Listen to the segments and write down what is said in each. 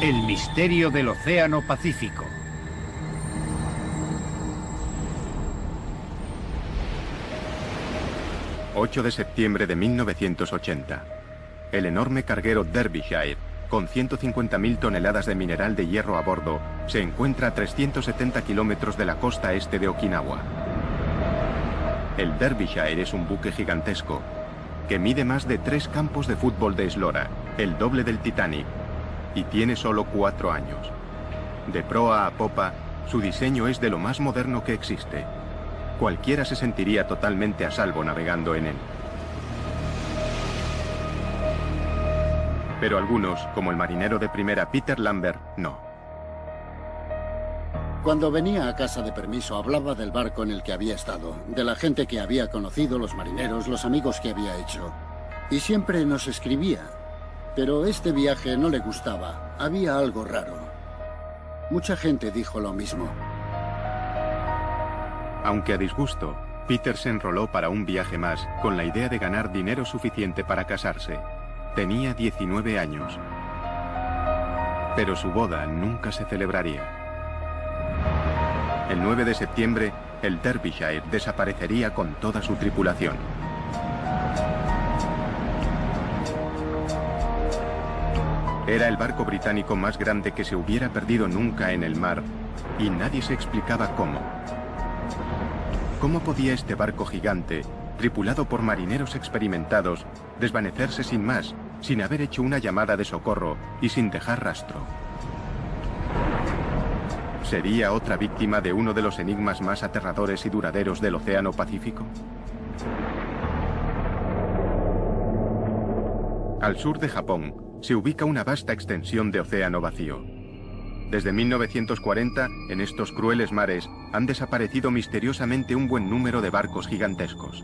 El misterio del Océano Pacífico. ...8 de septiembre de 1980... ...el enorme carguero Derbyshire... ...con 150.000 toneladas de mineral de hierro a bordo... ...se encuentra a 370 kilómetros de la costa este de Okinawa. El Derbyshire es un buque gigantesco... ...que mide más de 3 campos de fútbol de eslora... ...el doble del Titanic... ...y tiene solo 4 años. De proa a popa... ...su diseño es de lo más moderno que existe... Cualquiera se sentiría totalmente a salvo navegando en él. Pero algunos, como el marinero de primera Peter Lambert, no. Cuando venía a casa de permiso hablaba del barco en el que había estado, de la gente que había conocido, los marineros, los amigos que había hecho. Y siempre nos escribía. Pero este viaje no le gustaba, había algo raro. Mucha gente dijo lo mismo. Aunque a disgusto, Peter se enroló para un viaje más con la idea de ganar dinero suficiente para casarse. Tenía 19 años. Pero su boda nunca se celebraría. El 9 de septiembre, el Derbyshire desaparecería con toda su tripulación. Era el barco británico más grande que se hubiera perdido nunca en el mar, y nadie se explicaba cómo. ¿Cómo podía este barco gigante, tripulado por marineros experimentados, desvanecerse sin más, sin haber hecho una llamada de socorro y sin dejar rastro? ¿Sería otra víctima de uno de los enigmas más aterradores y duraderos del Océano Pacífico? Al sur de Japón se ubica una vasta extensión de océano vacío. Desde 1940, en estos crueles mares, han desaparecido misteriosamente un buen número de barcos gigantescos.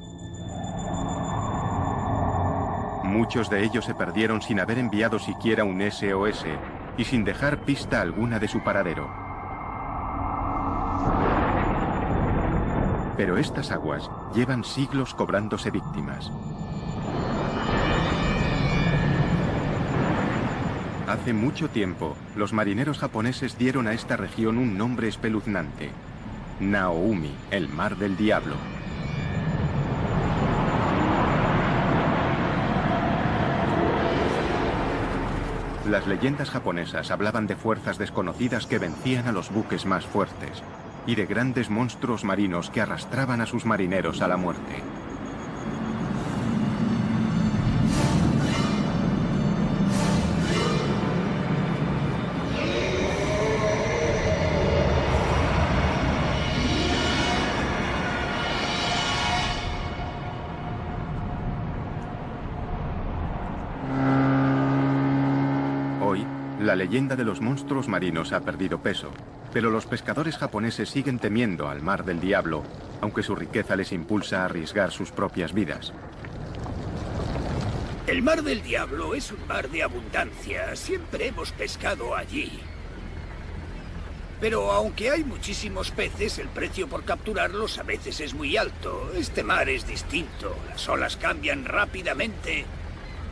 Muchos de ellos se perdieron sin haber enviado siquiera un SOS y sin dejar pista alguna de su paradero. Pero estas aguas llevan siglos cobrándose víctimas. Hace mucho tiempo, los marineros japoneses dieron a esta región un nombre espeluznante: Naoumi, el mar del diablo. Las leyendas japonesas hablaban de fuerzas desconocidas que vencían a los buques más fuertes, y de grandes monstruos marinos que arrastraban a sus marineros a la muerte. La leyenda de los monstruos marinos ha perdido peso, pero los pescadores japoneses siguen temiendo al mar del diablo, aunque su riqueza les impulsa a arriesgar sus propias vidas. El mar del diablo es un mar de abundancia, siempre hemos pescado allí. Pero aunque hay muchísimos peces, el precio por capturarlos a veces es muy alto. Este mar es distinto, las olas cambian rápidamente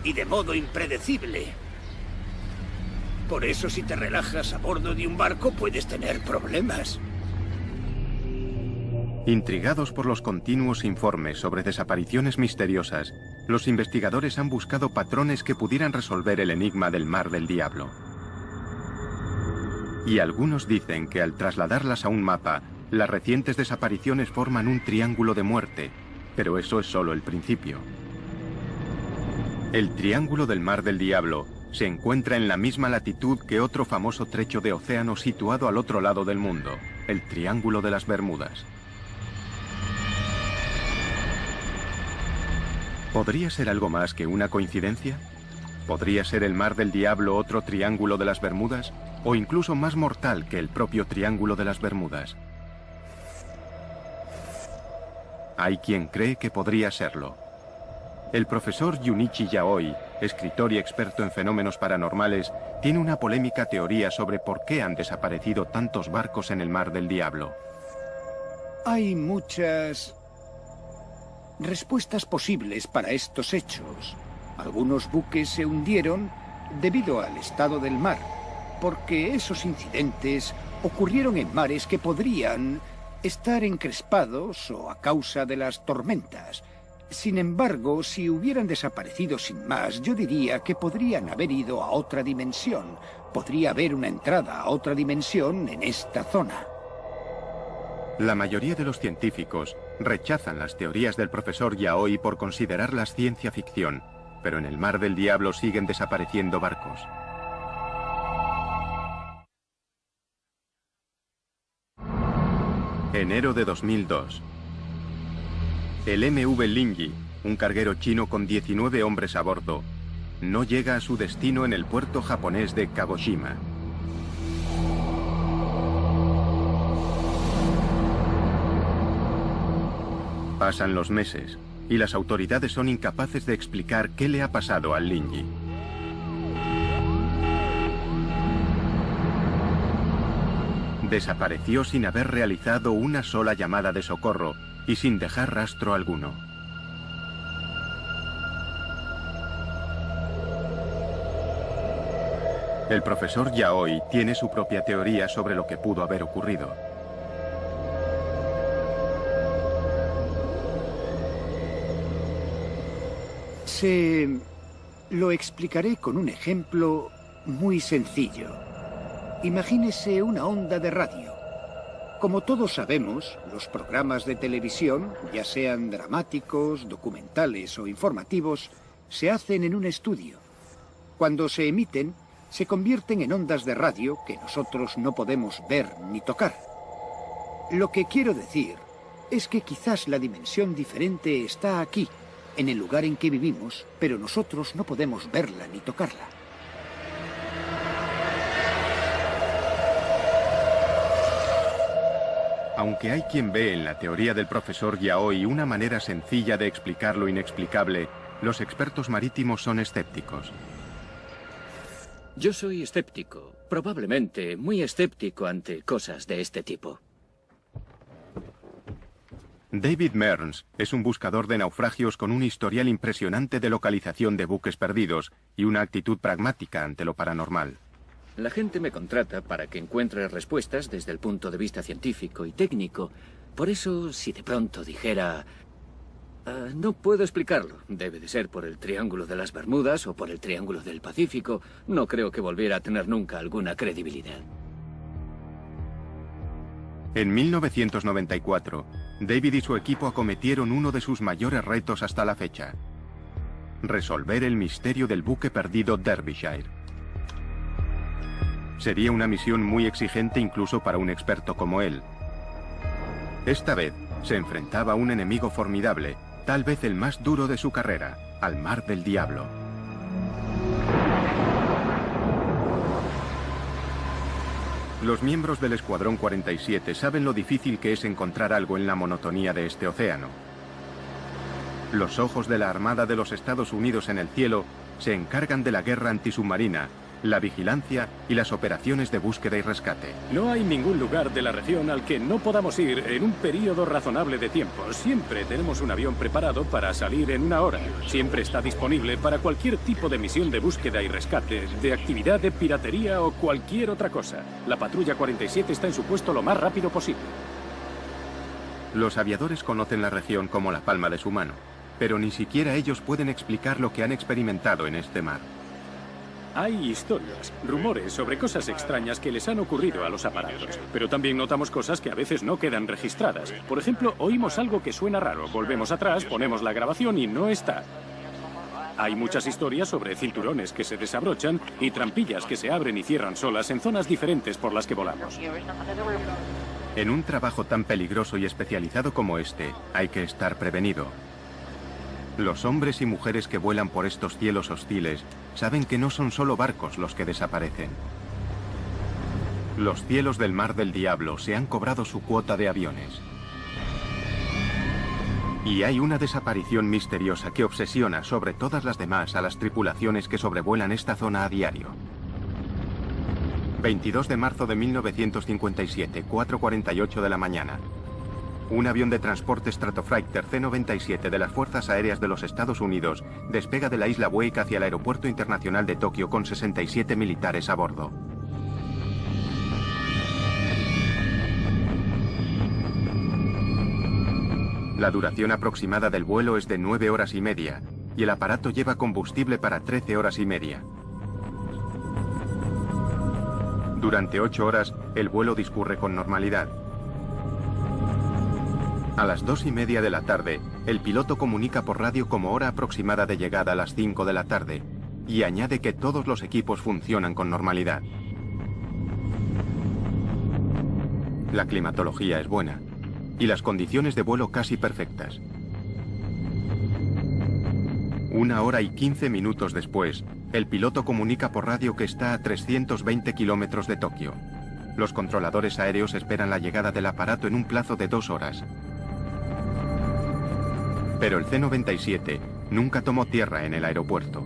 y de modo impredecible. Por eso, si te relajas a bordo de un barco, puedes tener problemas. Intrigados por los continuos informes sobre desapariciones misteriosas, los investigadores han buscado patrones que pudieran resolver el enigma del mar del diablo. Y algunos dicen que al trasladarlas a un mapa, las recientes desapariciones forman un triángulo de muerte, pero eso es solo el principio. El Triángulo del Mar del Diablo se encuentra en la misma latitud que otro famoso trecho de océano situado al otro lado del mundo, el Triángulo de las Bermudas. ¿Podría ser algo más que una coincidencia? ¿Podría ser el Mar del Diablo otro Triángulo de las Bermudas? ¿O incluso más mortal que el propio Triángulo de las Bermudas? Hay quien cree que podría serlo. El profesor Junichi Yaoi, escritor y experto en fenómenos paranormales, tiene una polémica teoría sobre por qué han desaparecido tantos barcos en el Mar del Diablo. Hay muchas respuestas posibles para estos hechos. Algunos buques se hundieron debido al estado del mar. porque esos incidentes ocurrieron en mares que podrían estar encrespados o a causa de las tormentas. Sin embargo, si hubieran desaparecido sin más, yo diría que podrían haber ido a otra dimensión. Podría haber una entrada a otra dimensión en esta zona. La mayoría de los científicos rechazan las teorías del profesor Yaoi por considerarlas ciencia ficción, pero en el Mar del Diablo siguen desapareciendo barcos. Enero de 2002. El MV Linji, un carguero chino con 19 hombres a bordo, no llega a su destino en el puerto japonés de Kagoshima. Pasan los meses, y las autoridades son incapaces de explicar qué le ha pasado al Linji. Desapareció sin haber realizado una sola llamada de socorro y sin dejar rastro alguno. El profesor Yaoi tiene su propia teoría sobre lo que pudo haber ocurrido. Lo explicaré con un ejemplo muy sencillo. Imagínese una onda de radio. Como todos sabemos, los programas de televisión, ya sean dramáticos, documentales o informativos, se hacen en un estudio. Cuando se emiten, se convierten en ondas de radio que nosotros no podemos ver ni tocar. Lo que quiero decir es que quizás la dimensión diferente está aquí, en el lugar en que vivimos, pero nosotros no podemos verla ni tocarla. Aunque hay quien ve en la teoría del profesor Yaoi una manera sencilla de explicar lo inexplicable, los expertos marítimos son escépticos. Yo soy escéptico, probablemente muy escéptico ante cosas de este tipo. David Mearns es un buscador de naufragios con un historial impresionante de localización de buques perdidos y una actitud pragmática ante lo paranormal. La gente me contrata para que encuentre respuestas desde el punto de vista científico y técnico. Por eso, si de pronto dijera... no puedo explicarlo. Debe de ser por el Triángulo de las Bermudas o por el Triángulo del Pacífico. No creo que volviera a tener nunca alguna credibilidad. En 1994, David y su equipo acometieron uno de sus mayores retos hasta la fecha: resolver el misterio del buque perdido Derbyshire. Sería una misión muy exigente incluso para un experto como él. Esta vez se enfrentaba a un enemigo formidable, tal vez el más duro de su carrera, al Mar del Diablo. Los miembros del Escuadrón 47 saben lo difícil que es encontrar algo en la monotonía de este océano. Los ojos de la Armada de los Estados Unidos en el cielo se encargan de la guerra antisubmarina, la vigilancia y las operaciones de búsqueda y rescate. No hay ningún lugar de la región al que no podamos ir en un periodo razonable de tiempo. Siempre tenemos un avión preparado para salir en una hora. Siempre está disponible para cualquier tipo de misión de búsqueda y rescate, de actividad de piratería o cualquier otra cosa. La patrulla 47 está en su puesto lo más rápido posible. Los aviadores conocen la región como la palma de su mano, pero ni siquiera ellos pueden explicar lo que han experimentado en este mar. Hay historias, rumores sobre cosas extrañas que les han ocurrido a los aparatos, pero también notamos cosas que a veces no quedan registradas. Por ejemplo, oímos algo que suena raro, volvemos atrás, ponemos la grabación y no está. Hay muchas historias sobre cinturones que se desabrochan y trampillas que se abren y cierran solas en zonas diferentes por las que volamos. En un trabajo tan peligroso y especializado como este, hay que estar prevenido. Los hombres y mujeres que vuelan por estos cielos hostiles saben que no son solo barcos los que desaparecen. Los cielos del Mar del Diablo se han cobrado su cuota de aviones. Y hay una desaparición misteriosa que obsesiona sobre todas las demás a las tripulaciones que sobrevuelan esta zona a diario. 22 de marzo de 1957, 4:48 de la mañana. Un avión de transporte Stratofighter C-97 de las Fuerzas Aéreas de los Estados Unidos despega de la isla Wake hacia el Aeropuerto Internacional de Tokio con 67 militares a bordo. La duración aproximada del vuelo es de 9 horas y media, y el aparato lleva combustible para 13 horas y media. Durante 8 horas, el vuelo discurre con normalidad. A las 2:30 de la tarde, el piloto comunica por radio como hora aproximada de llegada a las 5 de la tarde, y añade que todos los equipos funcionan con normalidad. La climatología es buena, y las condiciones de vuelo casi perfectas. 1 hora y 15 minutos después, el piloto comunica por radio que está a 320 kilómetros de Tokio. Los controladores aéreos esperan la llegada del aparato en un plazo de 2 horas. Pero el C-97 nunca tomó tierra en el aeropuerto.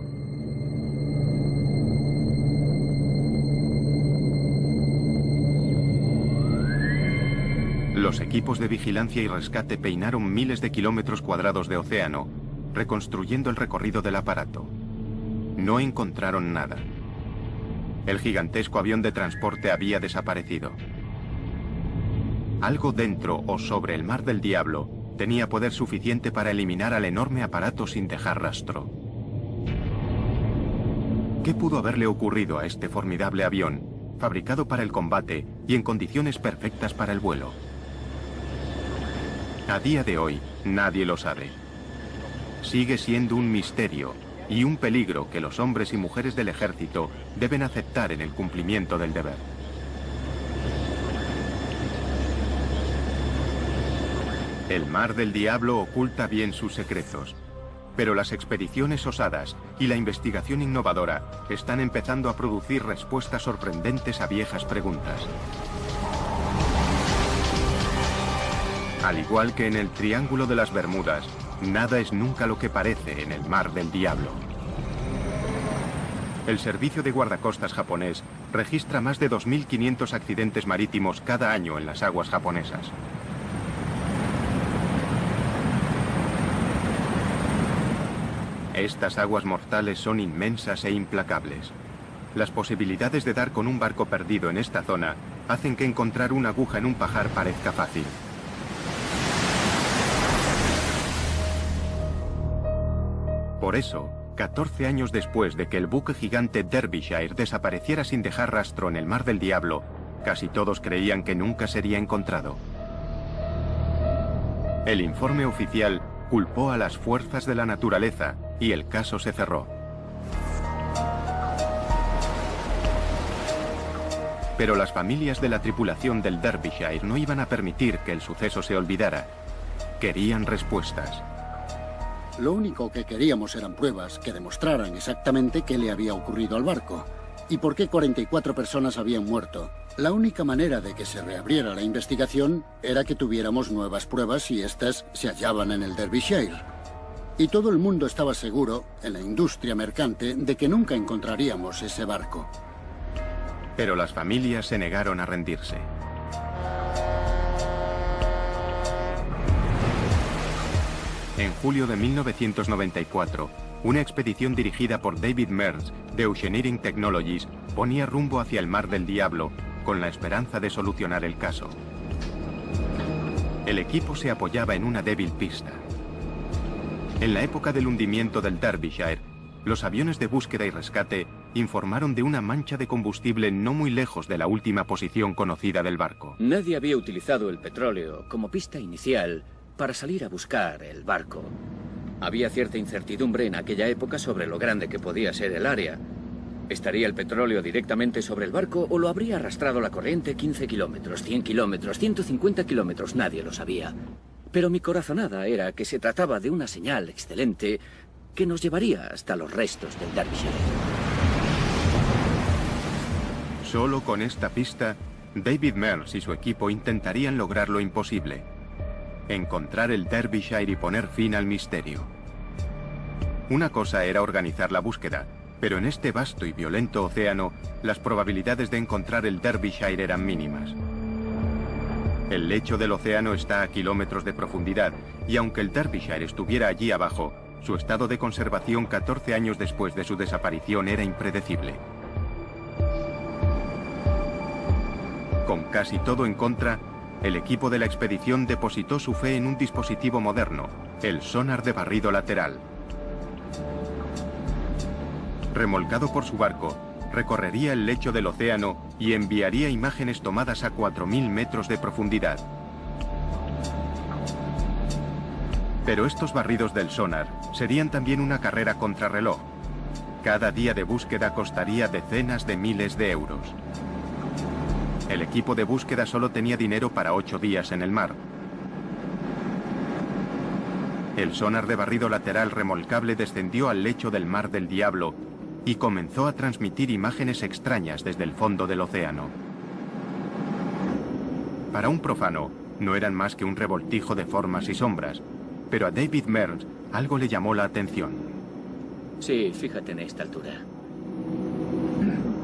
Los equipos de vigilancia y rescate peinaron miles de kilómetros cuadrados de océano, reconstruyendo el recorrido del aparato. No encontraron nada. El gigantesco avión de transporte había desaparecido. Algo dentro o sobre el Mar del Diablo tenía poder suficiente para eliminar al enorme aparato sin dejar rastro. ¿Qué pudo haberle ocurrido a este formidable avión, fabricado para el combate y en condiciones perfectas para el vuelo? A día de hoy, nadie lo sabe. Sigue siendo un misterio y un peligro que los hombres y mujeres del ejército deben aceptar en el cumplimiento del deber. El Mar del Diablo oculta bien sus secretos, pero las expediciones osadas y la investigación innovadora están empezando a producir respuestas sorprendentes a viejas preguntas. Al igual que en el Triángulo de las Bermudas, nada es nunca lo que parece en el Mar del Diablo. El servicio de guardacostas japonés registra más de 2.500 accidentes marítimos cada año en las aguas japonesas. Estas aguas mortales son inmensas e implacables. Las posibilidades de dar con un barco perdido en esta zona hacen que encontrar una aguja en un pajar parezca fácil. Por eso, 14 años después de que el buque gigante Derbyshire desapareciera sin dejar rastro en el Mar del Diablo, casi todos creían que nunca sería encontrado. El informe oficial culpó a las fuerzas de la naturaleza y el caso se cerró. Pero las familias de la tripulación del Derbyshire no iban a permitir que el suceso se olvidara. Querían respuestas. Lo único que queríamos eran pruebas que demostraran exactamente qué le había ocurrido al barco y por qué 44 personas habían muerto. La única manera de que se reabriera la investigación era que tuviéramos nuevas pruebas y estas se hallaban en el Derbyshire. Y todo el mundo estaba seguro, en la industria mercante, de que nunca encontraríamos ese barco. Pero las familias se negaron a rendirse. En julio de 1994, una expedición dirigida por David Mears de Oceaneering Technologies ponía rumbo hacia el Mar del Diablo con la esperanza de solucionar el caso. El equipo se apoyaba en una débil pista. En la época del hundimiento del Derbyshire, los aviones de búsqueda y rescate informaron de una mancha de combustible no muy lejos de la última posición conocida del barco. Nadie había utilizado el petróleo como pista inicial para salir a buscar el barco. Había cierta incertidumbre en aquella época sobre lo grande que podía ser el área. ¿Estaría el petróleo directamente sobre el barco o lo habría arrastrado la corriente 15 kilómetros, 100 kilómetros, 150 kilómetros? Nadie lo sabía. Pero mi corazonada era que se trataba de una señal excelente que nos llevaría hasta los restos del Derbyshire. Solo con esta pista, David Mears y su equipo intentarían lograr lo imposible: encontrar el Derbyshire y poner fin al misterio. Una cosa era organizar la búsqueda, pero en este vasto y violento océano, las probabilidades de encontrar el Derbyshire eran mínimas. El lecho del océano está a kilómetros de profundidad, y aunque el Derbyshire estuviera allí abajo, su estado de conservación 14 años después de su desaparición era impredecible. Con casi todo en contra, el equipo de la expedición depositó su fe en un dispositivo moderno, el sonar de barrido lateral. Remolcado por su barco, recorrería el lecho del océano y enviaría imágenes tomadas a 4.000 metros de profundidad. Pero estos barridos del sonar serían también una carrera contrarreloj. Cada día de búsqueda costaría decenas de miles de euros. El equipo de búsqueda solo tenía dinero para 8 días en el mar. El sonar de barrido lateral remolcable descendió al lecho del Mar del Diablo y comenzó a transmitir imágenes extrañas desde el fondo del océano. Para un profano, no eran más que un revoltijo de formas y sombras, pero a David Mearns algo le llamó la atención. Sí, fíjate en esta altura.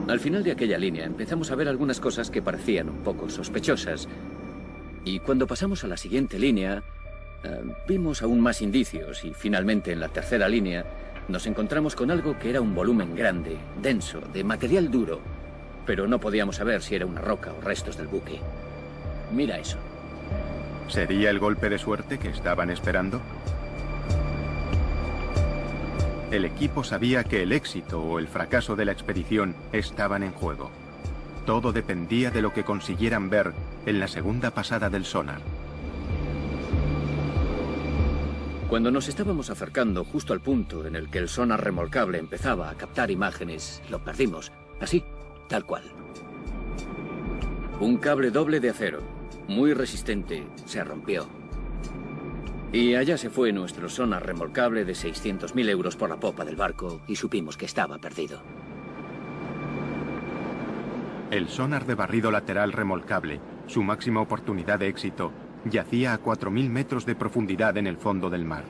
Al final de aquella línea empezamos a ver algunas cosas que parecían un poco sospechosas. Y cuando pasamos a la siguiente línea, vimos aún más indicios y finalmente en la tercera línea nos encontramos con algo que era un volumen grande, denso, de material duro, pero no podíamos saber si era una roca o restos del buque. Mira eso. ¿Sería el golpe de suerte que estaban esperando? El equipo sabía que el éxito o el fracaso de la expedición estaban en juego. Todo dependía de lo que consiguieran ver en la segunda pasada del sonar. Cuando nos estábamos acercando justo al punto en el que el sonar remolcable empezaba a captar imágenes, lo perdimos. Así, tal cual. Un cable doble de acero, muy resistente, se rompió. Y allá se fue nuestro sonar remolcable de 600.000 euros por la popa del barco y supimos que estaba perdido. El sonar de barrido lateral remolcable, su máxima oportunidad de éxito, yacía a 4.000 metros de profundidad en el fondo del mar.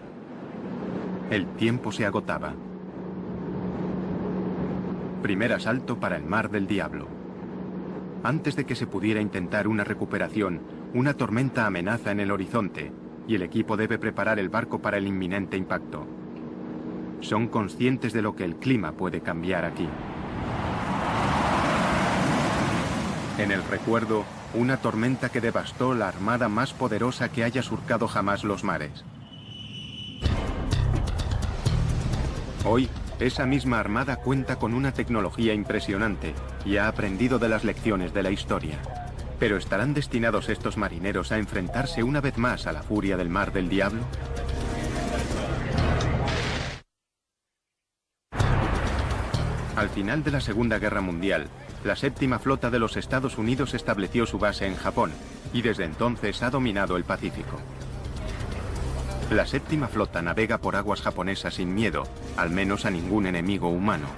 El tiempo se agotaba. Primer asalto para el Mar del Diablo. Antes de que se pudiera intentar una recuperación, una tormenta amenaza en el horizonte y el equipo debe preparar el barco para el inminente impacto. Son conscientes de lo que el clima puede cambiar aquí. En el recuerdo, una tormenta que devastó la armada más poderosa que haya surcado jamás los mares. Hoy, esa misma armada cuenta con una tecnología impresionante y ha aprendido de las lecciones de la historia. ¿Pero estarán destinados estos marineros a enfrentarse una vez más a la furia del Mar del Diablo? Al final de la Segunda Guerra Mundial, la séptima flota de los Estados Unidos estableció su base en Japón y desde entonces ha dominado el Pacífico. La séptima flota navega por aguas japonesas sin miedo, al menos a ningún enemigo humano.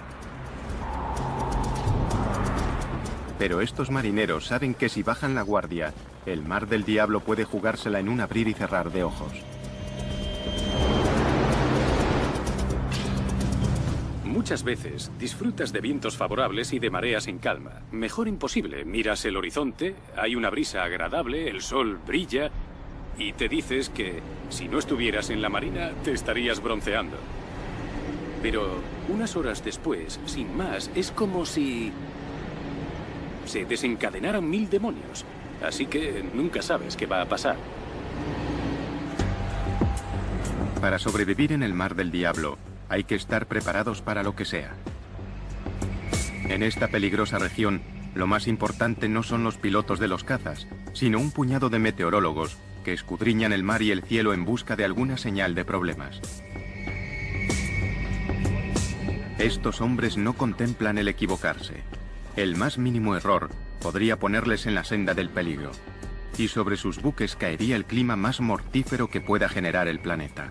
Pero estos marineros saben que si bajan la guardia, el Mar del Diablo puede jugársela en un abrir y cerrar de ojos. Muchas veces disfrutas de vientos favorables y de mareas en calma. Mejor imposible. Miras el horizonte, hay una brisa agradable, el sol brilla y te dices que si no estuvieras en la marina te estarías bronceando. Pero unas horas después, sin más, es como si se desencadenaran 1000 demonios. Así que nunca sabes qué va a pasar. Para sobrevivir en el Mar del Diablo, hay que estar preparados para lo que sea. En esta peligrosa región, lo más importante no son los pilotos de los cazas, sino un puñado de meteorólogos que escudriñan el mar y el cielo en busca de alguna señal de problemas. Estos hombres no contemplan el equivocarse. El más mínimo error podría ponerles en la senda del peligro, y sobre sus buques caería el clima más mortífero que pueda generar el planeta.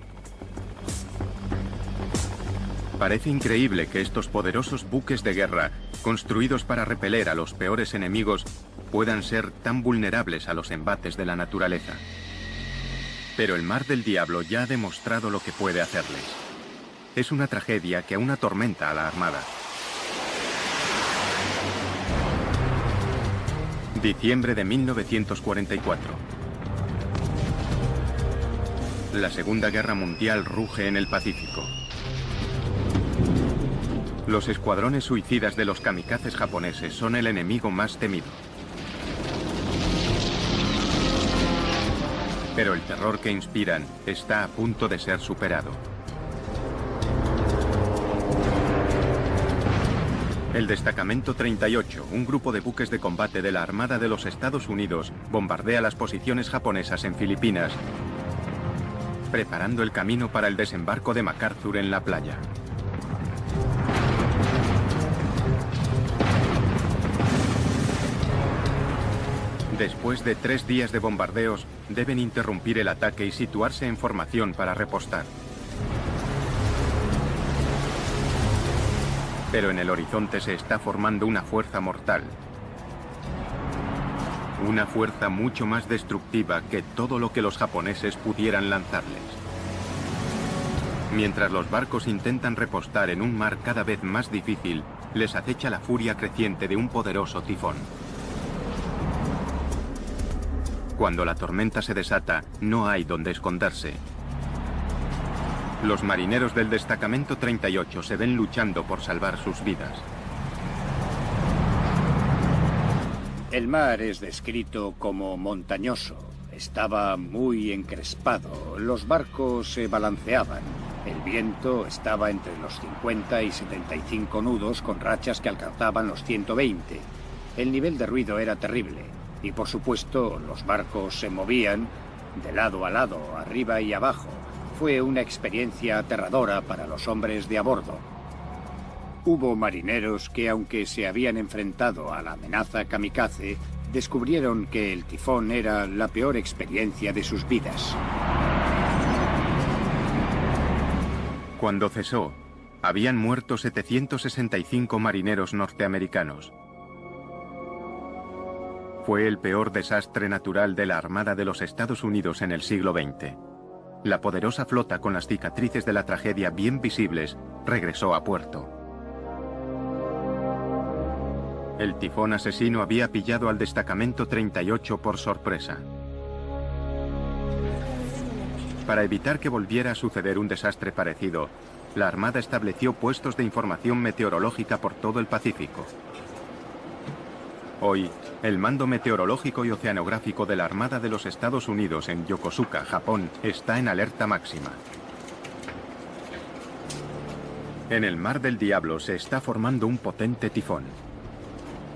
Parece increíble que estos poderosos buques de guerra, construidos para repeler a los peores enemigos, puedan ser tan vulnerables a los embates de la naturaleza. Pero el Mar del Diablo ya ha demostrado lo que puede hacerles. Es una tragedia que aún atormenta a la Armada. Diciembre de 1944. La Segunda Guerra Mundial ruge en el Pacífico. Los escuadrones suicidas de los kamikazes japoneses son el enemigo más temido. Pero el terror que inspiran está a punto de ser superado. El Destacamento 38, un grupo de buques de combate de la Armada de los Estados Unidos, bombardea las posiciones japonesas en Filipinas, preparando el camino para el desembarco de MacArthur en la playa. Después de 3 días de bombardeos, deben interrumpir el ataque y situarse en formación para repostar. Pero en el horizonte se está formando una fuerza mortal. Una fuerza mucho más destructiva que todo lo que los japoneses pudieran lanzarles. Mientras los barcos intentan repostar en un mar cada vez más difícil, les acecha la furia creciente de un poderoso tifón. Cuando la tormenta se desata, no hay donde esconderse. Los marineros del Destacamento 38 se ven luchando por salvar sus vidas. El mar es descrito como montañoso. Estaba muy encrespado. Los barcos se balanceaban. El viento estaba entre los 50 y 75 nudos con rachas que alcanzaban los 120. El nivel de ruido era terrible. Y por supuesto, los barcos se movían de lado a lado, arriba y abajo. Fue una experiencia aterradora para los hombres de a bordo. Hubo marineros que, aunque se habían enfrentado a la amenaza kamikaze, descubrieron que el tifón era la peor experiencia de sus vidas. Cuando cesó, habían muerto 765 marineros norteamericanos. Fue el peor desastre natural de la Armada de los Estados Unidos en el siglo XX. La poderosa flota, con las cicatrices de la tragedia bien visibles, regresó a puerto. El tifón asesino había pillado al Destacamento 38 por sorpresa. Para evitar que volviera a suceder un desastre parecido, la Armada estableció puestos de información meteorológica por todo el Pacífico. Hoy, el Mando Meteorológico y Oceanográfico de la Armada de los Estados Unidos en Yokosuka, Japón, está en alerta máxima. En el Mar del Diablo se está formando un potente tifón.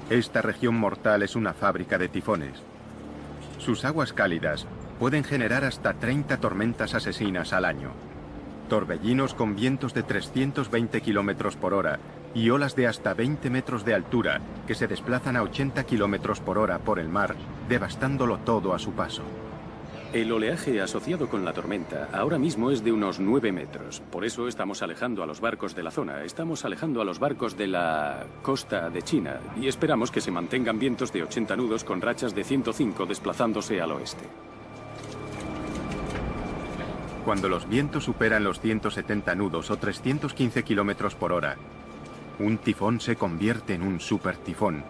Esta región mortal es una fábrica de tifones. Sus aguas cálidas pueden generar hasta 30 tormentas asesinas al año. Torbellinos con vientos de 320 kilómetros por hora y olas de hasta 20 metros de altura que se desplazan a 80 kilómetros por hora por el mar, devastándolo todo a su paso. El oleaje asociado con la tormenta ahora mismo es de unos 9 metros. Por eso estamos alejando a los barcos de la zona. Estamos alejando a los barcos de la costa de China y esperamos que se mantengan vientos de 80 nudos con rachas de 105 desplazándose al oeste. Cuando los vientos superan los 170 nudos o 315 kilómetros por hora, un tifón se convierte en un supertifón.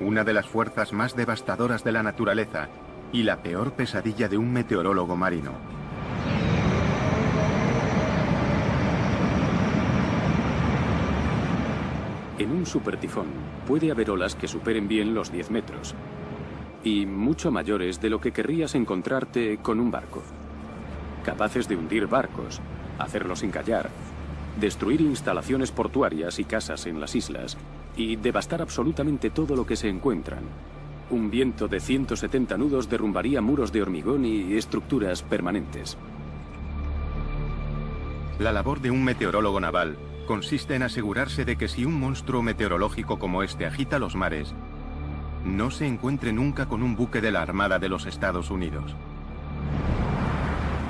Una de las fuerzas más devastadoras de la naturaleza y la peor pesadilla de un meteorólogo marino. En un supertifón puede haber olas que superen bien los 10 metros y mucho mayores de lo que querrías encontrarte con un barco. Capaces de hundir barcos, hacerlos encallar, destruir instalaciones portuarias y casas en las islas y devastar absolutamente todo lo que se encuentran. Un viento de 170 nudos derrumbaría muros de hormigón y estructuras permanentes. La labor de un meteorólogo naval consiste en asegurarse de que si un monstruo meteorológico como este agita los mares, no se encuentre nunca con un buque de la Armada de los Estados Unidos.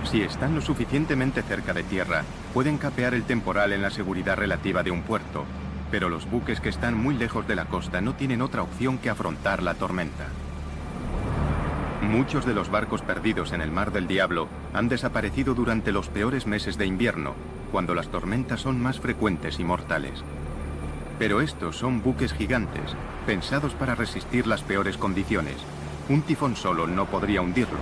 Si están lo suficientemente cerca de tierra, pueden capear el temporal en la seguridad relativa de un puerto, pero los buques que están muy lejos de la costa no tienen otra opción que afrontar la tormenta. Muchos de los barcos perdidos en el Mar del Diablo han desaparecido durante los peores meses de invierno, cuando las tormentas son más frecuentes y mortales. Pero estos son buques gigantes, pensados para resistir las peores condiciones. Un tifón solo no podría hundirlos.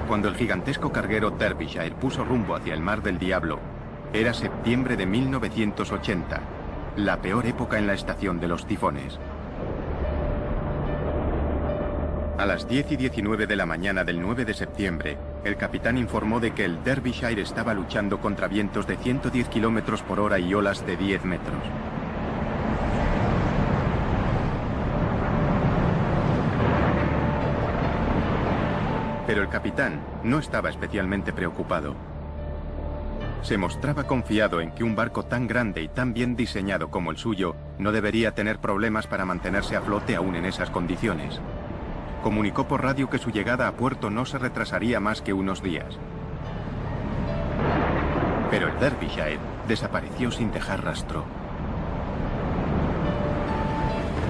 Cuando el gigantesco carguero Derbyshire puso rumbo hacia el Mar del Diablo, era septiembre de 1980, la peor época en la estación de los tifones. A las 10:19 de la mañana del 9 de septiembre, el capitán informó de que el Derbyshire estaba luchando contra vientos de 110 kilómetros por hora y olas de 10 metros. Pero el capitán no estaba especialmente preocupado. Se mostraba confiado en que un barco tan grande y tan bien diseñado como el suyo no debería tener problemas para mantenerse a flote aún en esas condiciones. Comunicó por radio que su llegada a puerto no se retrasaría más que unos días. Pero el Derbyshire desapareció sin dejar rastro.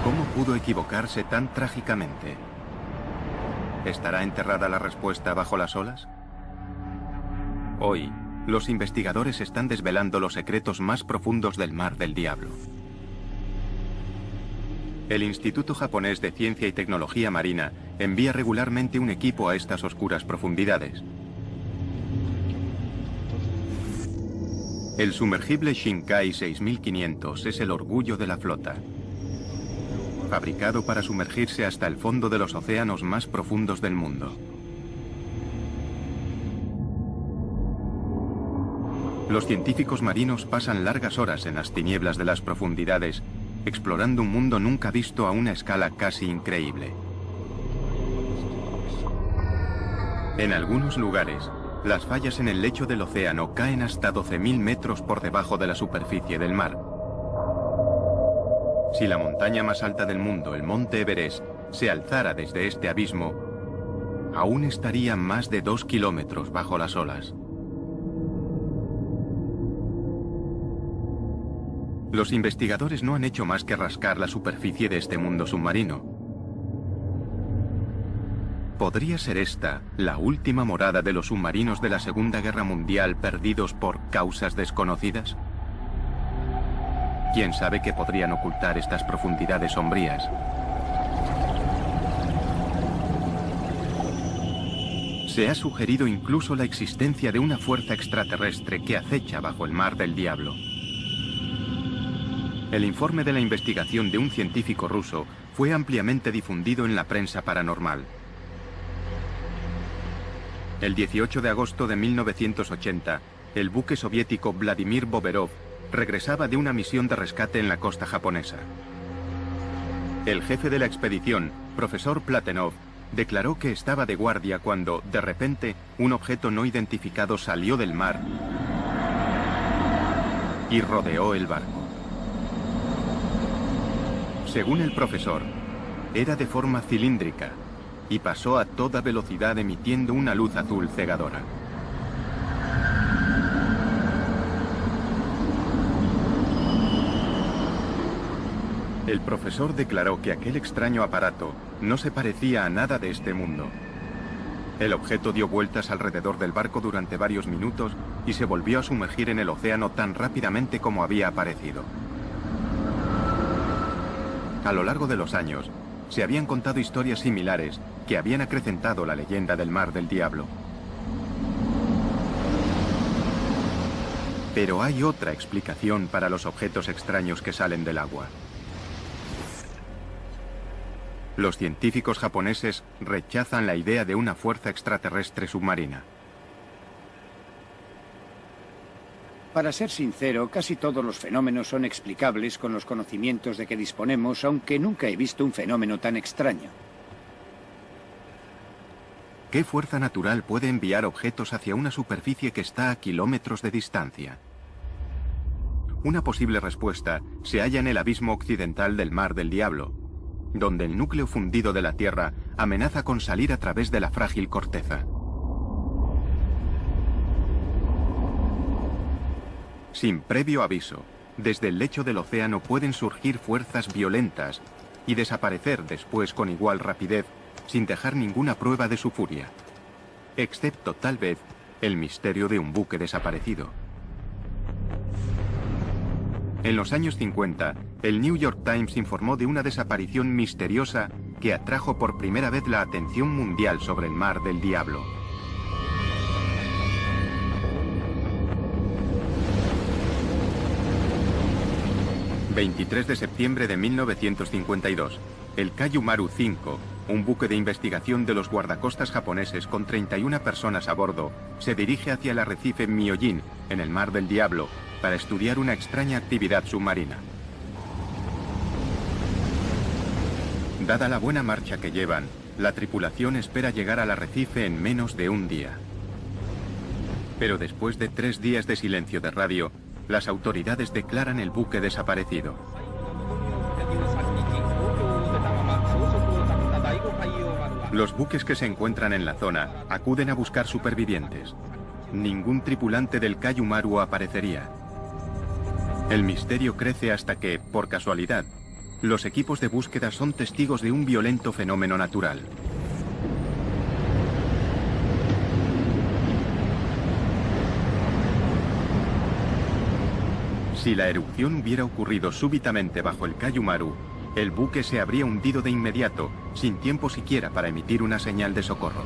¿Cómo pudo equivocarse tan trágicamente? ¿Estará enterrada la respuesta bajo las olas? Hoy, los investigadores están desvelando los secretos más profundos del Mar del Diablo. El Instituto Japonés de Ciencia y Tecnología Marina envía regularmente un equipo a estas oscuras profundidades. El sumergible Shinkai 6500 es el orgullo de la flota. Fabricado para sumergirse hasta el fondo de los océanos más profundos del mundo. Los científicos marinos pasan largas horas en las tinieblas de las profundidades, explorando un mundo nunca visto a una escala casi increíble. En algunos lugares, las fallas en el lecho del océano caen hasta 12.000 metros por debajo de la superficie del mar. Si la montaña más alta del mundo, el monte Everest, se alzara desde este abismo, aún estaría más de 2 kilómetros bajo las olas. Los investigadores no han hecho más que rascar la superficie de este mundo submarino. ¿Podría ser esta la última morada de los submarinos de la Segunda Guerra Mundial perdidos por causas desconocidas? ¿Quién sabe qué podrían ocultar estas profundidades sombrías? Se ha sugerido incluso la existencia de una fuerza extraterrestre que acecha bajo el Mar del Diablo. El informe de la investigación de un científico ruso fue ampliamente difundido en la prensa paranormal. El 18 de agosto de 1980, el buque soviético Vladimir Boberov regresaba de una misión de rescate en la costa japonesa. El jefe de la expedición, profesor Platonov, declaró que estaba de guardia cuando, de repente, un objeto no identificado salió del mar y rodeó el barco. Según el profesor, era de forma cilíndrica y pasó a toda velocidad emitiendo una luz azul cegadora. El profesor declaró que aquel extraño aparato no se parecía a nada de este mundo. El objeto dio vueltas alrededor del barco durante varios minutos y se volvió a sumergir en el océano tan rápidamente como había aparecido. A lo largo de los años, se habían contado historias similares que habían acrecentado la leyenda del Mar del Diablo. Pero hay otra explicación para los objetos extraños que salen del agua. Los científicos japoneses rechazan la idea de una fuerza extraterrestre submarina. Para ser sincero, casi todos los fenómenos son explicables con los conocimientos de que disponemos, aunque nunca he visto un fenómeno tan extraño. ¿Qué fuerza natural puede enviar objetos hacia una superficie que está a kilómetros de distancia? Una posible respuesta se halla en el abismo occidental del Mar del Diablo, donde el núcleo fundido de la Tierra amenaza con salir a través de la frágil corteza. Sin previo aviso, desde el lecho del océano pueden surgir fuerzas violentas y desaparecer después con igual rapidez, sin dejar ninguna prueba de su furia, excepto tal vez el misterio de un buque desaparecido. En los años 50, el New York Times informó de una desaparición misteriosa que atrajo por primera vez la atención mundial sobre el Mar del Diablo. 23 de septiembre de 1952. El Kayumaru 5, un buque de investigación de los guardacostas japoneses con 31 personas a bordo, se dirige hacia el arrecife Myojin, en el Mar del Diablo, para estudiar una extraña actividad submarina. Dada la buena marcha que llevan, la tripulación espera llegar al arrecife en menos de un día. Pero después de 3 días de silencio de radio, las autoridades declaran el buque desaparecido. Los buques que se encuentran en la zona acuden a buscar supervivientes. Ningún tripulante del Kayumaru aparecería. El misterio crece hasta que, por casualidad, los equipos de búsqueda son testigos de un violento fenómeno natural. Si la erupción hubiera ocurrido súbitamente bajo el Kayumaru, el buque se habría hundido de inmediato, sin tiempo siquiera para emitir una señal de socorro.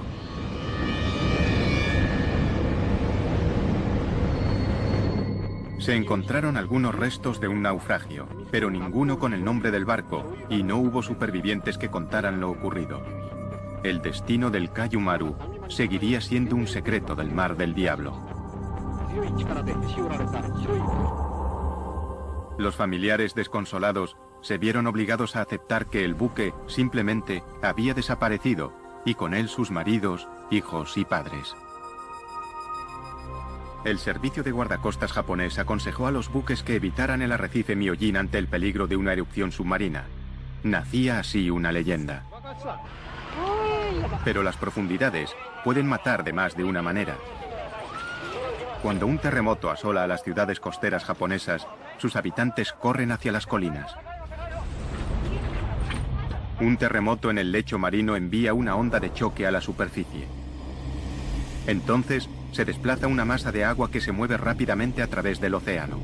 Se encontraron algunos restos de un naufragio, pero ninguno con el nombre del barco, y no hubo supervivientes que contaran lo ocurrido. El destino del Kayumaru seguiría siendo un secreto del Mar del Diablo. Los familiares desconsolados se vieron obligados a aceptar que el buque simplemente había desaparecido, y con él sus maridos, hijos y padres. El servicio de guardacostas japonés aconsejó a los buques que evitaran el arrecife Myojin ante el peligro de una erupción submarina. Nacía así una leyenda. Pero las profundidades pueden matar de más de una manera. Cuando un terremoto asola a las ciudades costeras japonesas, sus habitantes corren hacia las colinas. Un terremoto en el lecho marino envía una onda de choque a la superficie. Entonces, se desplaza una masa de agua que se mueve rápidamente a través del océano.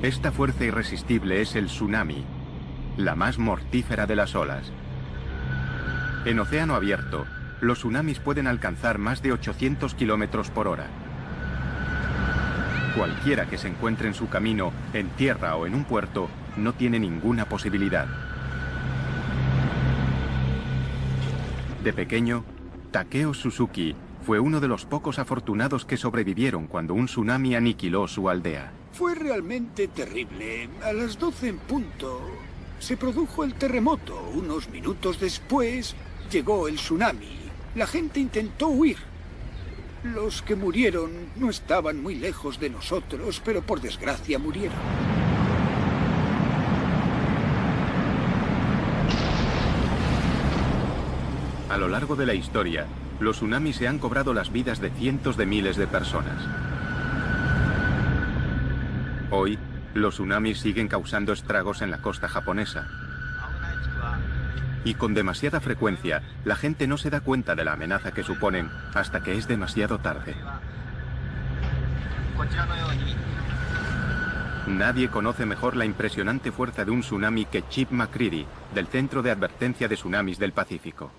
Esta fuerza irresistible es el tsunami, la más mortífera de las olas. En océano abierto, los tsunamis pueden alcanzar más de 800 kilómetros por hora. Cualquiera que se encuentre en su camino, en tierra o en un puerto, no tiene ninguna posibilidad. De pequeño, Takeo Suzuki fue uno de los pocos afortunados que sobrevivieron cuando un tsunami aniquiló su aldea. Fue realmente terrible. A las 12 en punto se produjo el terremoto. Unos minutos después llegó el tsunami. La gente intentó huir. Los que murieron no estaban muy lejos de nosotros, pero por desgracia murieron. A lo largo de la historia, los tsunamis se han cobrado las vidas de cientos de miles de personas. Hoy, los tsunamis siguen causando estragos en la costa japonesa. Y con demasiada frecuencia, la gente no se da cuenta de la amenaza que suponen hasta que es demasiado tarde. Nadie conoce mejor la impresionante fuerza de un tsunami que Chip McCready, del Centro de Advertencia de Tsunamis del Pacífico.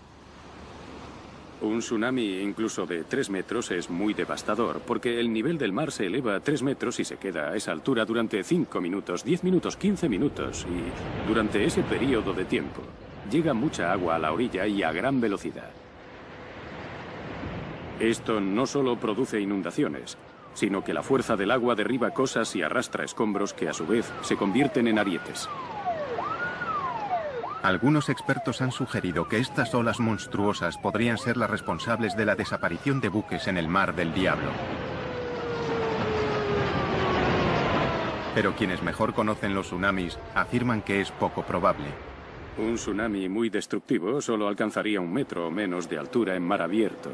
Un tsunami incluso de 3 metros es muy devastador, porque el nivel del mar se eleva a 3 metros y se queda a esa altura durante 5 minutos, 10 minutos, 15 minutos, y durante ese periodo de tiempo llega mucha agua a la orilla y a gran velocidad. Esto no solo produce inundaciones, sino que la fuerza del agua derriba cosas y arrastra escombros que a su vez se convierten en arietes. Algunos expertos han sugerido que estas olas monstruosas podrían ser las responsables de la desaparición de buques en el Mar del Diablo. Pero quienes mejor conocen los tsunamis afirman que es poco probable. Un tsunami muy destructivo solo alcanzaría 1 metro o menos de altura en mar abierto.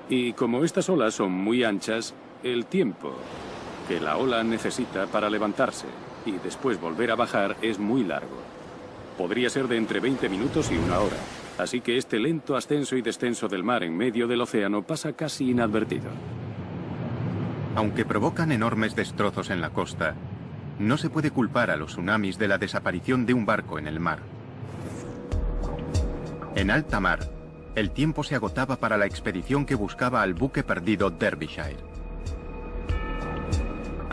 Y como estas olas son muy anchas, el tiempo que la ola necesita para levantarse y después volver a bajar es muy largo. Podría ser de entre 20 minutos y 1 hora. Así que este lento ascenso y descenso del mar en medio del océano pasa casi inadvertido. Aunque provocan enormes destrozos en la costa, no se puede culpar a los tsunamis de la desaparición de un barco en el mar. En alta mar, el tiempo se agotaba para la expedición que buscaba al buque perdido Derbyshire.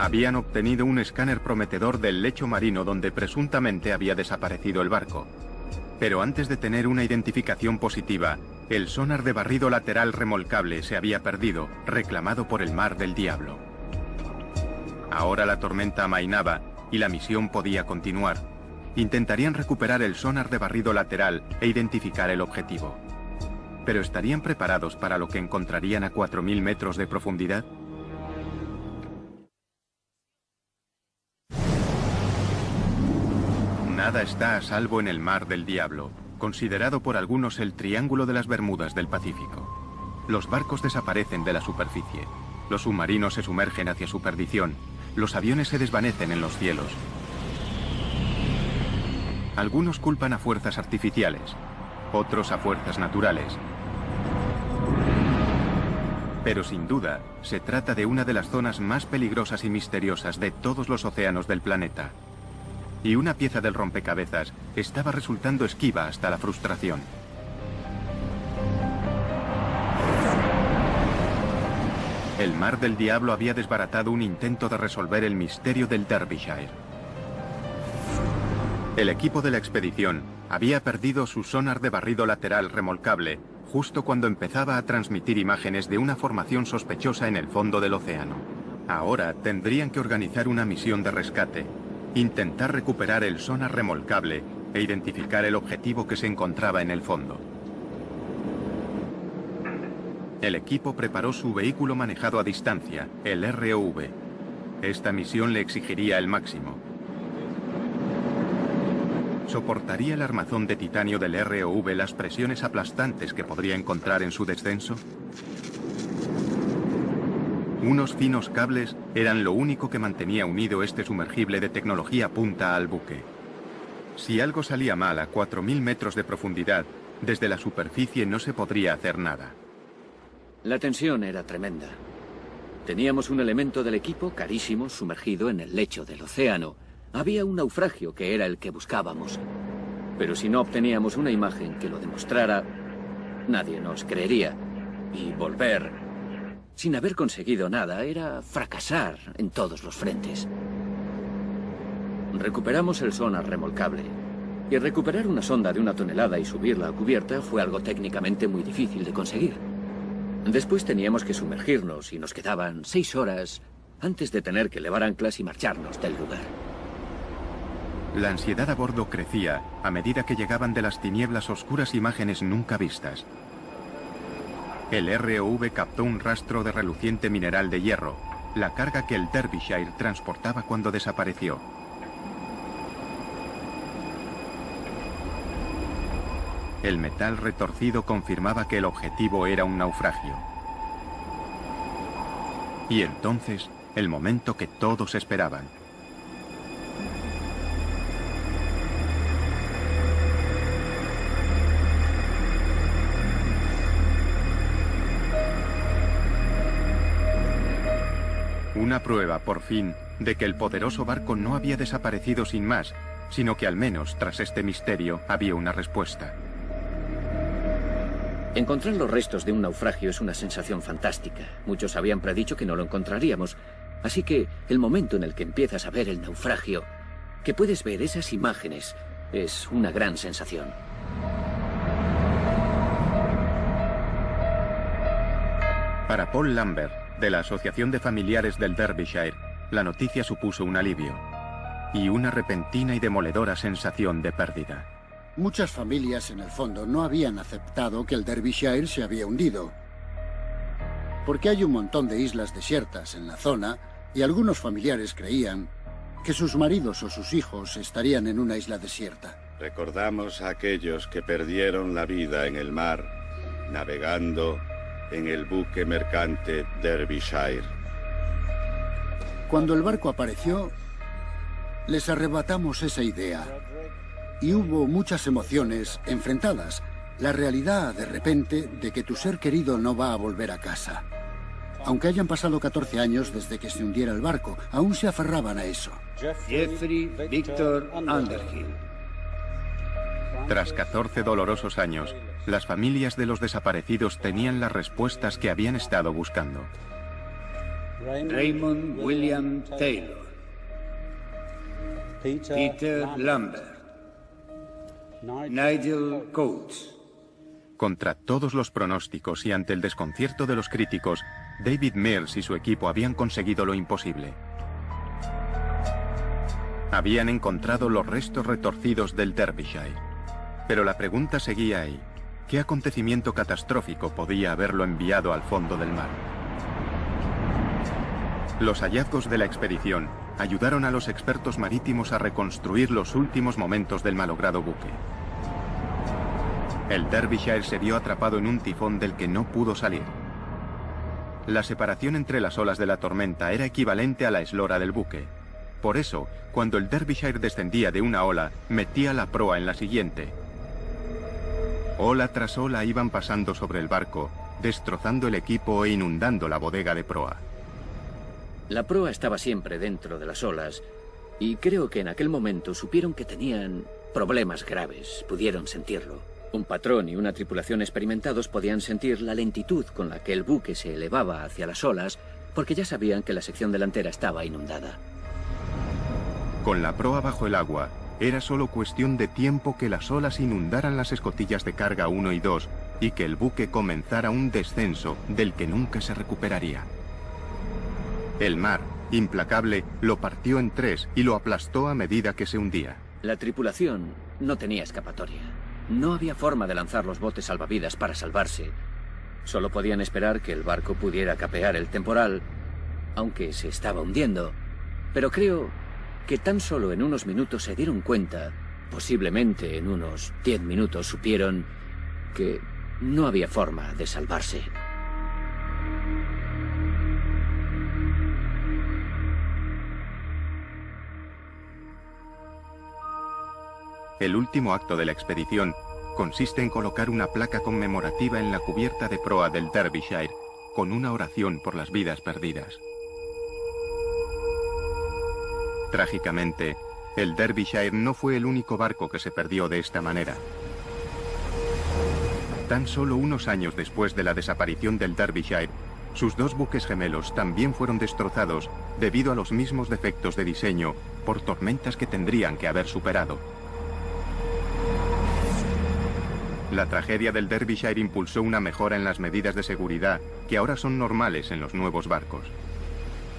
Habían obtenido un escáner prometedor del lecho marino donde presuntamente había desaparecido el barco. Pero antes de tener una identificación positiva, el sonar de barrido lateral remolcable se había perdido, reclamado por el Mar del Diablo. Ahora la tormenta amainaba y la misión podía continuar. Intentarían recuperar el sonar de barrido lateral e identificar el objetivo. ¿Pero estarían preparados para lo que encontrarían a 4.000 metros de profundidad? Nada está a salvo en el Mar del Diablo, considerado por algunos el Triángulo de las Bermudas del Pacífico. Los barcos desaparecen de la superficie, los submarinos se sumergen hacia su perdición, los aviones se desvanecen en los cielos. Algunos culpan a fuerzas artificiales, otros a fuerzas naturales. Pero sin duda, se trata de una de las zonas más peligrosas y misteriosas de todos los océanos del planeta. Y una pieza del rompecabezas estaba resultando esquiva hasta la frustración. El Mar del Diablo había desbaratado un intento de resolver el misterio del Derbyshire. El equipo de la expedición había perdido su sonar de barrido lateral remolcable justo cuando empezaba a transmitir imágenes de una formación sospechosa en el fondo del océano. Ahora tendrían que organizar una misión de rescate, intentar recuperar el sonar remolcable e identificar el objetivo que se encontraba en el fondo. El equipo preparó su vehículo manejado a distancia, el ROV. Esta misión le exigiría el máximo. ¿Soportaría el armazón de titanio del ROV las presiones aplastantes que podría encontrar en su descenso? Unos finos cables eran lo único que mantenía unido este sumergible de tecnología punta al buque. Si algo salía mal a 4.000 metros de profundidad, desde la superficie no se podría hacer nada. La tensión era tremenda. Teníamos un elemento del equipo carísimo sumergido en el lecho del océano. Había un naufragio que era el que buscábamos. Pero si no obteníamos una imagen que lo demostrara, nadie nos creería. Y volver, sin haber conseguido nada, era fracasar en todos los frentes. Recuperamos el sonar remolcable. Y recuperar una sonda de 1 tonelada y subirla a cubierta fue algo técnicamente muy difícil de conseguir. Después teníamos que sumergirnos y nos quedaban 6 horas antes de tener que levar anclas y marcharnos del lugar. La ansiedad a bordo crecía a medida que llegaban de las tinieblas oscuras imágenes nunca vistas. El ROV captó un rastro de reluciente mineral de hierro, la carga que el Derbyshire transportaba cuando desapareció. El metal retorcido confirmaba que el objetivo era un naufragio. Y entonces, el momento que todos esperaban. Una prueba, por fin, de que el poderoso barco no había desaparecido sin más, sino que al menos, tras este misterio, había una respuesta. Encontrar los restos de un naufragio es una sensación fantástica. Muchos habían predicho que no lo encontraríamos. Así que el momento en el que empiezas a ver el naufragio, que puedes ver esas imágenes, es una gran sensación. Para Paul Lambert, de la Asociación de Familiares del Derbyshire, la noticia supuso un alivio y una repentina y demoledora sensación de pérdida. Muchas familias, en el fondo, no habían aceptado que el Derbyshire se había hundido. Porque hay un montón de islas desiertas en la zona y algunos familiares creían que sus maridos o sus hijos estarían en una isla desierta. Recordamos a aquellos que perdieron la vida en el mar, navegando en el buque mercante Derbyshire. Cuando el barco apareció, les arrebatamos esa idea. Y hubo muchas emociones enfrentadas. La realidad, de repente, de que tu ser querido no va a volver a casa. Aunque hayan pasado 14 años desde que se hundiera el barco, aún se aferraban a eso. Jeffrey Victor Underhill. Tras 14 dolorosos años, las familias de los desaparecidos tenían las respuestas que habían estado buscando. Raymond William Taylor. Peter Lambert. Nigel Coates. Contra todos los pronósticos y ante el desconcierto de los críticos, David Mills y su equipo habían conseguido lo imposible. Habían encontrado los restos retorcidos del Derbyshire. Pero la pregunta seguía ahí. ¿Qué acontecimiento catastrófico podía haberlo enviado al fondo del mar? Los hallazgos de la expedición ayudaron a los expertos marítimos a reconstruir los últimos momentos del malogrado buque. El Derbyshire se vio atrapado en un tifón del que no pudo salir. La separación entre las olas de la tormenta era equivalente a la eslora del buque. Por eso, cuando el Derbyshire descendía de una ola, metía la proa en la siguiente. Ola tras ola iban pasando sobre el barco, destrozando el equipo e inundando la bodega de proa. La proa estaba siempre dentro de las olas, y creo que en aquel momento supieron que tenían problemas graves, pudieron sentirlo. Un patrón y una tripulación experimentados podían sentir la lentitud con la que el buque se elevaba hacia las olas, porque ya sabían que la sección delantera estaba inundada. Con la proa bajo el agua, era solo cuestión de tiempo que las olas inundaran las escotillas de carga 1 y 2 y que el buque comenzara un descenso del que nunca se recuperaría. El mar, implacable, lo partió en tres y lo aplastó a medida que se hundía. La tripulación no tenía escapatoria. No había forma de lanzar los botes salvavidas para salvarse. Solo podían esperar que el barco pudiera capear el temporal, aunque se estaba hundiendo. Pero creo que tan solo en unos minutos se dieron cuenta, posiblemente en unos 10 minutos supieron que no había forma de salvarse. El último acto de la expedición consiste en colocar una placa conmemorativa en la cubierta de proa del Derbyshire, con una oración por las vidas perdidas. Trágicamente, el Derbyshire no fue el único barco que se perdió de esta manera. Tan solo unos años después de la desaparición del Derbyshire, sus dos buques gemelos también fueron destrozados debido a los mismos defectos de diseño por tormentas que tendrían que haber superado. La tragedia del Derbyshire impulsó una mejora en las medidas de seguridad que ahora son normales en los nuevos barcos.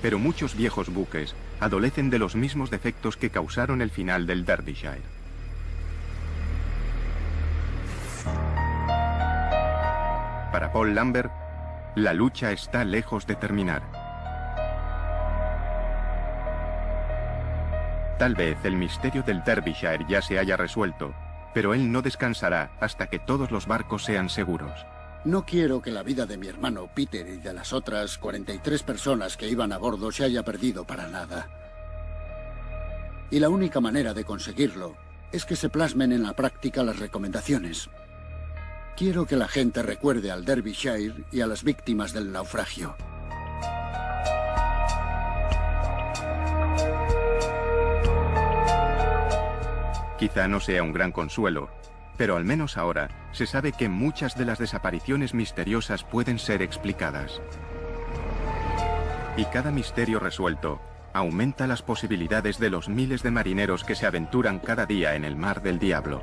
Pero muchos viejos buques adolecen de los mismos defectos que causaron el final del Derbyshire. Para Paul Lambert, la lucha está lejos de terminar. Tal vez el misterio del Derbyshire ya se haya resuelto, pero él no descansará hasta que todos los barcos sean seguros. No quiero que la vida de mi hermano Peter y de las otras 43 personas que iban a bordo se haya perdido para nada. Y la única manera de conseguirlo es que se plasmen en la práctica las recomendaciones. Quiero que la gente recuerde al Derbyshire y a las víctimas del naufragio. Quizá no sea un gran consuelo, pero al menos ahora se sabe que muchas de las desapariciones misteriosas pueden ser explicadas. Y cada misterio resuelto aumenta las posibilidades de los miles de marineros que se aventuran cada día en el mar del diablo.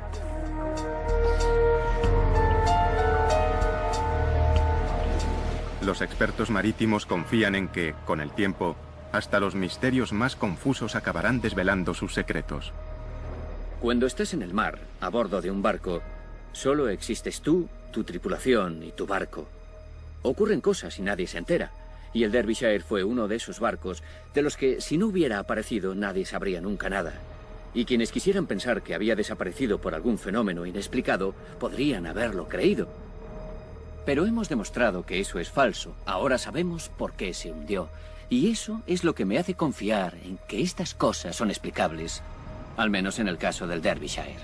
Los expertos marítimos confían en que, con el tiempo, hasta los misterios más confusos acabarán desvelando sus secretos. Cuando estés en el mar, a bordo de un barco, solo existes tú, tu tripulación y tu barco. Ocurren cosas y nadie se entera. Y el Derbyshire fue uno de esos barcos de los que, si no hubiera aparecido, nadie sabría nunca nada. Y quienes quisieran pensar que había desaparecido por algún fenómeno inexplicado, podrían haberlo creído. Pero hemos demostrado que eso es falso. Ahora sabemos por qué se hundió. Y eso es lo que me hace confiar en que estas cosas son explicables. Al menos en el caso del Derbyshire.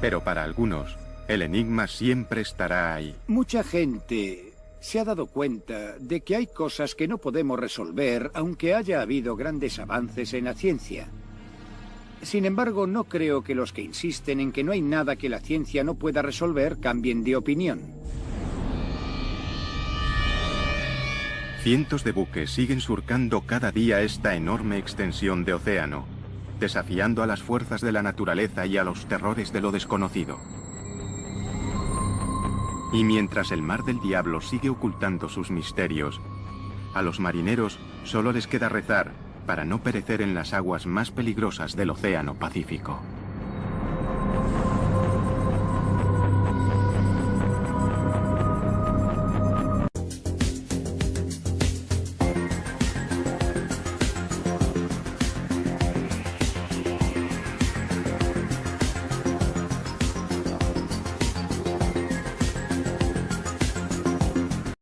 Pero para algunos, el enigma siempre estará ahí. Mucha gente se ha dado cuenta de que hay cosas que no podemos resolver, aunque haya habido grandes avances en la ciencia. Sin embargo, no creo que los que insisten en que no hay nada que la ciencia no pueda resolver cambien de opinión. Cientos de buques siguen surcando cada día esta enorme extensión de océano, desafiando a las fuerzas de la naturaleza y a los terrores de lo desconocido. Y mientras el mar del diablo sigue ocultando sus misterios, a los marineros solo les queda rezar para no perecer en las aguas más peligrosas del Océano Pacífico.